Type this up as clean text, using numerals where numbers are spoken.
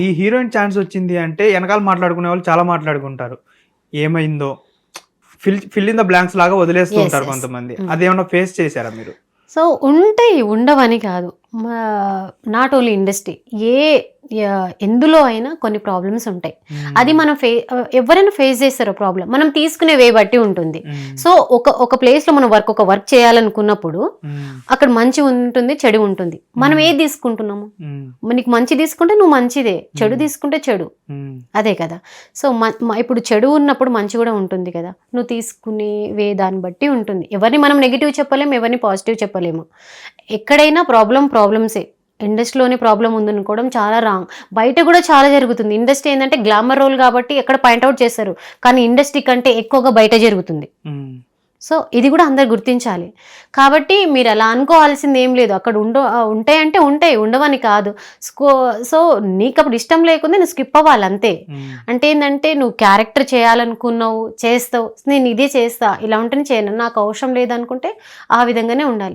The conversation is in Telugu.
ఈ హీరోయిన్ ఛాన్స్ వచ్చింది అంటే వెనకాల మాట్లాడుకునే వాళ్ళు చాలా మాట్లాడుకుంటారు. ఏమైందో ఫిల్ ఇన్ ద బ్లాంక్స్ లాగా వదిలేస్తూ ఉంటారు కొంతమంది. అదేమన్నా ఫేస్ చేశారా మీరు? సో ఉంటాయి, ఉండవని కాదు. నాట్ ఓన్లీ ఇండస్ట్రీ, ఎందులో అయినా కొన్ని ప్రాబ్లమ్స్ ఉంటాయి. అది మనం ఎవరైనా ఫేస్ చేస్తారో ప్రాబ్లం, మనం తీసుకునే వే బట్టి ఉంటుంది. సో ఒక ప్లేస్లో మనం ఒక వర్క్ చేయాలనుకున్నప్పుడు అక్కడ మంచి ఉంటుంది, చెడు ఉంటుంది. మనం ఏది తీసుకుంటున్నాము? నీకు మంచి తీసుకుంటే నువ్వు మంచిదే, చెడు తీసుకుంటే చెడు, అదే కదా. సో ఇప్పుడు చెడు ఉన్నప్పుడు మంచి కూడా ఉంటుంది కదా. నువ్వు తీసుకునే వే దాన్ని బట్టి ఉంటుంది. ఎవరిని మనం నెగిటివ్ చెప్పలేము, ఎవరిని పాజిటివ్ చెప్పలేము. ఎక్కడైనా ప్రాబ్లమ్సే. ఇండస్ట్రీలోనే ప్రాబ్లం ఉందనుకోవడం చాలా రాంగ్. బయట కూడా చాలా జరుగుతుంది. ఇండస్ట్రీ ఏంటంటే గ్లామర్ రోల్ కాబట్టి ఎక్కడ పాయింట్అవుట్ చేస్తారు, కానీ ఇండస్ట్రీ కంటే ఎక్కువగా బయట జరుగుతుంది. సో ఇది కూడా అందరు గుర్తించాలి. కాబట్టి మీరు అలా అనుకోవాల్సింది ఏం లేదు. అక్కడ ఉంటాయంటే ఉంటాయి, ఉండవని కాదు. సో నీకు అప్పుడు ఇష్టం లేకుండా నువ్వు స్కిప్ అవ్వాలి అంతే. అంటే ఏంటంటే నువ్వు క్యారెక్టర్ చేయాలనుకున్నావు, చేస్తావు, నేను ఇదే చేస్తా, ఇలా ఉంటేనే చేయను, నాకు అవసరం లేదనుకుంటే ఆ విధంగానే ఉండాలి.